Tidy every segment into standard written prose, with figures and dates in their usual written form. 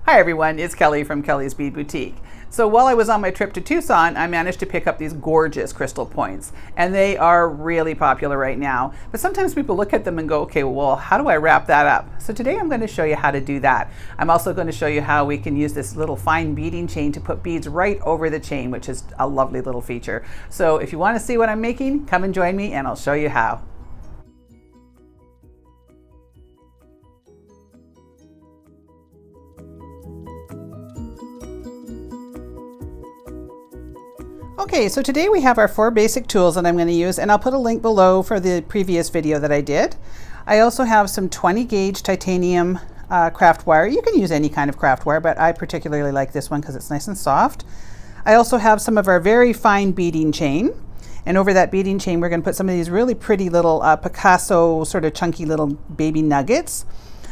Hi everyone, it's Kelly from Kelly's Bead Boutique. So while I was on my trip to Tucson, I managed to pick up these gorgeous crystal points, and they are really popular right now. But sometimes people look at them and go, okay, well, how do I wrap that up? So today I'm going to show you how to do that. I'm also going to show you how we can use this little fine beading chain to put beads right over the chain, which is a lovely little feature. So if you want to see what I'm making, come and join me and I'll show you how. Okay, so today we have our 4 basic tools that I'm going to use, and I'll put a link below for the previous video that I did. I also have some 20 gauge titanium craft wire. You can use any kind of craft wire, but I particularly like this one because it's nice and soft. I also have some of our very fine beading chain, and over that beading chain we're going to put some of these really pretty little Picasso sort of chunky little baby nuggets.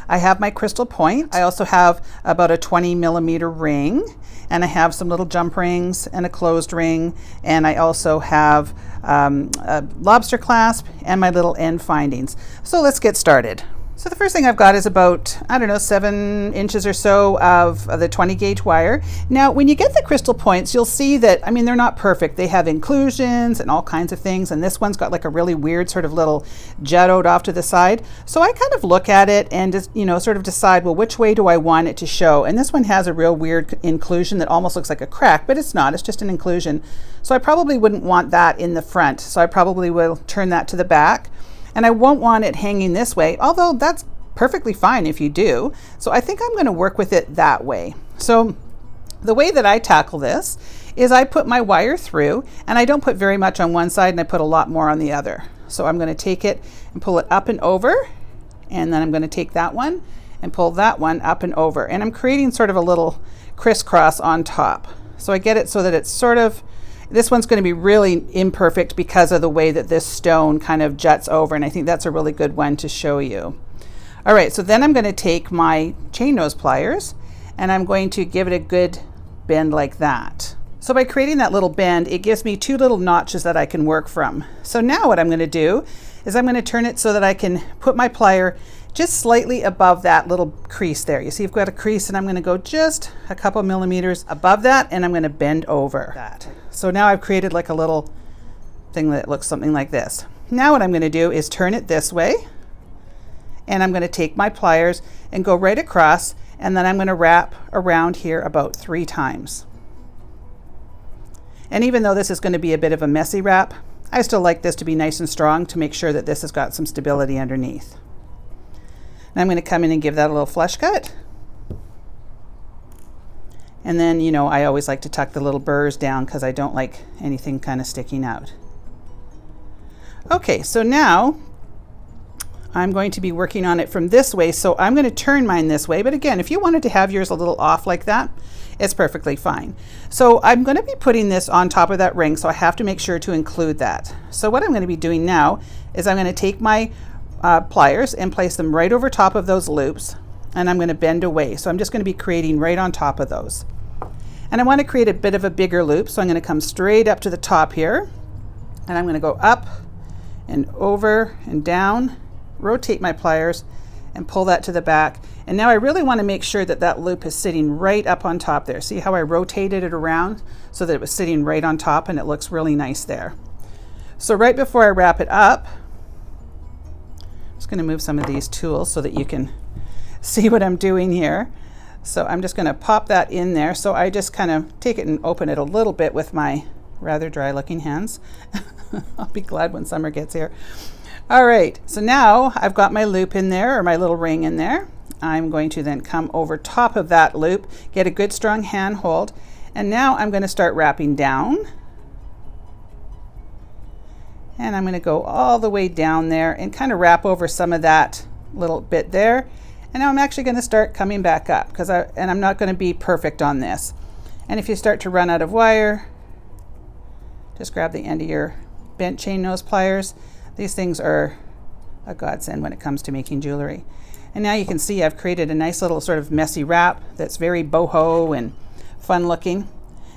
I have my crystal point. I also have about a 20 millimeter ring, and I have some little jump rings and a closed ring, and I also have a lobster clasp and my little end findings. So let's get started. So the first thing I've got is about, I don't know, 7 inches or so of the 20 gauge wire. Now, when you get the crystal points, you'll see that, I mean, they're not perfect. They have inclusions and all kinds of things. And this one's got like a really weird sort of little jutted off to the side. So I kind of look at it and just, sort of decide, well, which way do I want it to show? And this one has a real weird inclusion that almost looks like a crack, but it's not, it's just an inclusion. So I probably wouldn't want that in the front. So I probably will turn that to the back. And I won't want it hanging this way, although that's perfectly fine if you do. So I think I'm going to work with it that way. So the way that I tackle this is I put my wire through, and I don't put very much on one side and I put a lot more on the other. So I'm going to take it and pull it up and over, and then I'm going to take that one and pull that one up and over. And I'm creating sort of a little crisscross on top. So I get it so that it's sort of, this one's going to be really imperfect because of the way that this stone kind of juts over, and I think that's a really good one to show you. All right, so then I'm going to take my chain nose pliers and I'm going to give it a good bend like that. So by creating that little bend, it gives me 2 little notches that I can work from. So now what I'm going to do is I'm going to turn it so that I can put my plier just slightly above that little crease there. You see I've got a crease, and I'm going to go just a couple millimeters above that, and I'm going to bend over that. So now I've created like a little thing that looks something like this. Now what I'm going to do is turn it this way, and I'm going to take my pliers and go right across, and then I'm going to wrap around here about 3 times. And even though this is going to be a bit of a messy wrap, I still like this to be nice and strong to make sure that this has got some stability underneath. And I'm going to come in and give that a little flush cut. And then, I always like to tuck the little burrs down because I don't like anything kind of sticking out. Okay, so now I'm going to be working on it from this way. So I'm going to turn mine this way. But again, if you wanted to have yours a little off like that, it's perfectly fine. So I'm going to be putting this on top of that ring, so I have to make sure to include that. So what I'm going to be doing now is I'm going to take my pliers and place them right over top of those loops, and I'm going to bend away. So I'm just going to be creating right on top of those. And I want to create a bit of a bigger loop, so I'm going to come straight up to the top here, and I'm going to go up and over and down, rotate my pliers and pull that to the back. And now I really want to make sure that that loop is sitting right up on top there. See how I rotated it around so that it was sitting right on top, and it looks really nice there. So right before I wrap it up, I'm just going to move some of these tools so that you can see what I'm doing here. So I'm just going to pop that in there. So I just kind of take it and open it a little bit with my rather dry looking hands. I'll be glad when summer gets here. All right, so now I've got my loop in there, or my little ring in there. I'm going to then come over top of that loop, get a good strong hand hold, and now I'm going to start wrapping down. And I'm going to go all the way down there and kind of wrap over some of that little bit there. And now I'm actually going to start coming back up because I'm not going to be perfect on this. And if you start to run out of wire, just grab the end of your bent chain nose pliers. These things are a godsend when it comes to making jewelry. And now you can see I've created a nice little sort of messy wrap that's very boho and fun looking.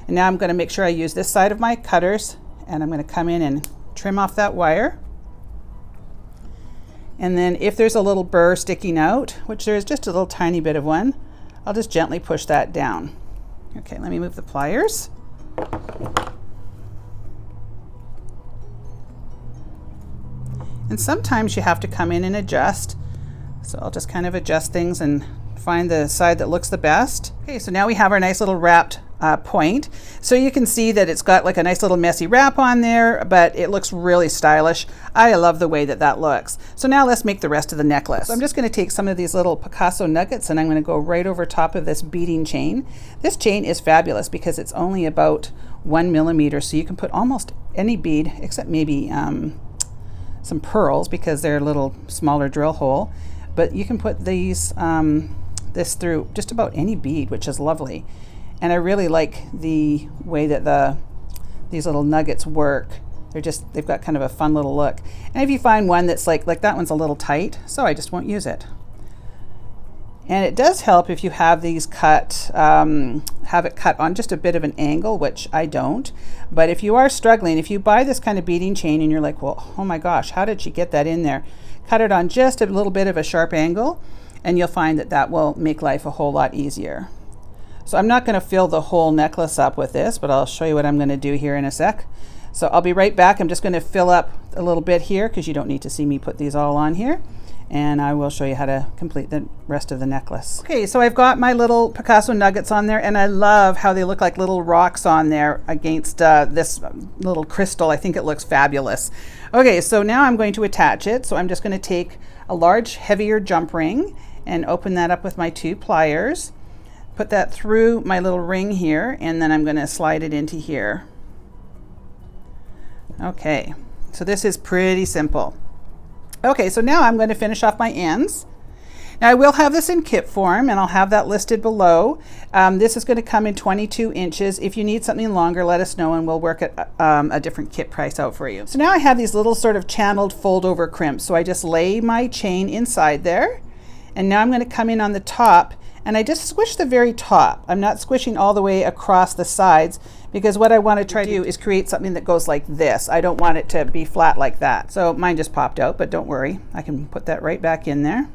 And now I'm going to make sure I use this side of my cutters, and I'm going to come in and trim off that wire. And then if there's a little burr sticking out, which there is just a little tiny bit of one, I'll just gently push that down. Okay, let me move the pliers. And sometimes you have to come in and adjust. So I'll just kind of adjust things and find the side that looks the best. Okay, so now we have our nice little wrapped point. So you can see that it's got like a nice little messy wrap on there, but it looks really stylish. I love the way that that looks. So now let's make the rest of the necklace. So I'm just going to take some of these little Picasso nuggets and I'm going to go right over top of this beading chain. This chain is fabulous because it's only about 1 millimeter, so you can put almost any bead except maybe some pearls because they're a little smaller drill hole. But you can put these this through just about any bead, which is lovely. And I really like the way that these little nuggets work. They've got kind of a fun little look. And if you find one that's like that one's a little tight, so I just won't use it. And it does help if you have these cut, have it cut on just a bit of an angle, which I don't. But if you are struggling, if you buy this kind of beading chain and you're like, well, oh my gosh, how did she get that in there? Cut it on just a little bit of a sharp angle, and you'll find that that will make life a whole lot easier. So I'm not going to fill the whole necklace up with this, but I'll show you what I'm going to do here in a sec. So I'll be right back. I'm just going to fill up a little bit here because you don't need to see me put these all on here. And I will show you how to complete the rest of the necklace. Okay, so I've got my little Picasso nuggets on there, and I love how they look like little rocks on there against this little crystal. I think it looks fabulous. Okay, so now I'm going to attach it. So I'm just going to take a large, heavier jump ring and open that up with my 2 pliers. Put that through my little ring here, and then I'm going to slide it into here. Okay, so this is pretty simple. Okay, so now I'm going to finish off my ends. Now I will have this in kit form, and I'll have that listed below. This is going to come in 22 inches. If you need something longer, let us know and we'll work at a different kit price out for you. So now I have these little sort of channeled fold over crimps. So I just lay my chain inside there, and now I'm going to come in on the top, and I just squish the very top. I'm not squishing all the way across the sides because what I want to try to do is create something that goes like this. I don't want it to be flat like that. So mine just popped out, but don't worry. I can put that right back in there.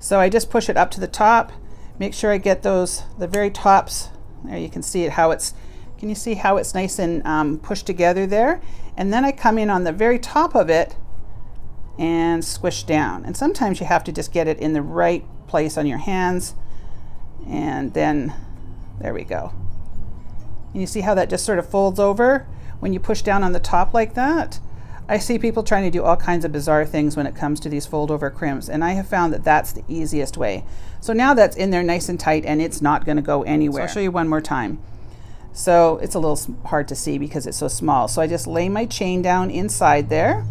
So I just push it up to the top. Make sure I get the very tops. There you can see it, can you see how it's nice and pushed together there? And then I come in on the very top of it and squish down. And sometimes you have to just get it in the right place on your hands, and then there we go. And you see how that just sort of folds over when you push down on the top like that? I see people trying to do all kinds of bizarre things when it comes to these fold over crimps, and I have found that that's the easiest way. So now that's in there nice and tight, and it's not going to go anywhere. So I'll show you one more time. So it's a little hard to see because it's so small. So I just lay my chain down inside there,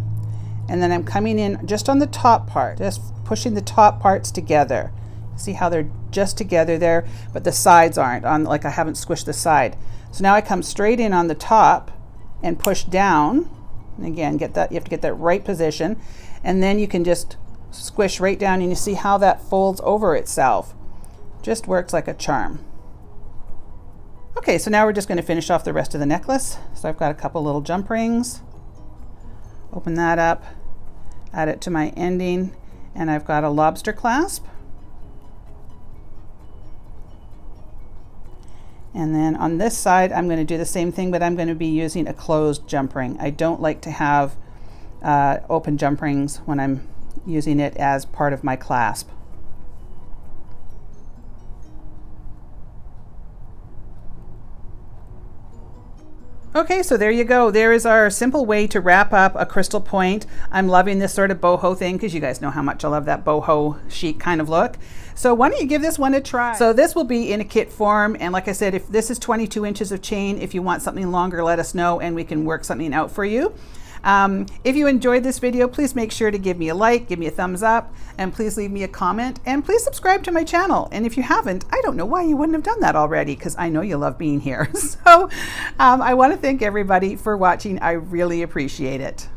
and then I'm coming in just on the top part, just pushing the top parts together. See how they're just together there, but the sides aren't on, like I haven't squished the side. So now I come straight in on the top and push down. And again, you have to get that right position, and then you can just squish right down, and you see how that folds over itself. Just works like a charm. Okay, so now we're just going to finish off the rest of the necklace. So I've got a couple little jump rings. Open that up, add it to my ending, and I've got a lobster clasp. And then on this side, I'm going to do the same thing, but I'm going to be using a closed jump ring. I don't like to have open jump rings when I'm using it as part of my clasp. Okay, so there you go. There is our simple way to wrap up a crystal point. I'm loving this sort of boho thing because you guys know how much I love that boho chic kind of look. So why don't you give this one a try? So this will be in a kit form, and like I said, if this is 22 inches of chain, if you want something longer, let us know and we can work something out for you. If you enjoyed this video, please make sure to give me a like, give me a thumbs up, and please leave me a comment, and please subscribe to my channel. And if you haven't, I don't know why you wouldn't have done that already, because I know you love being here. So I want to thank everybody for watching. I really appreciate it.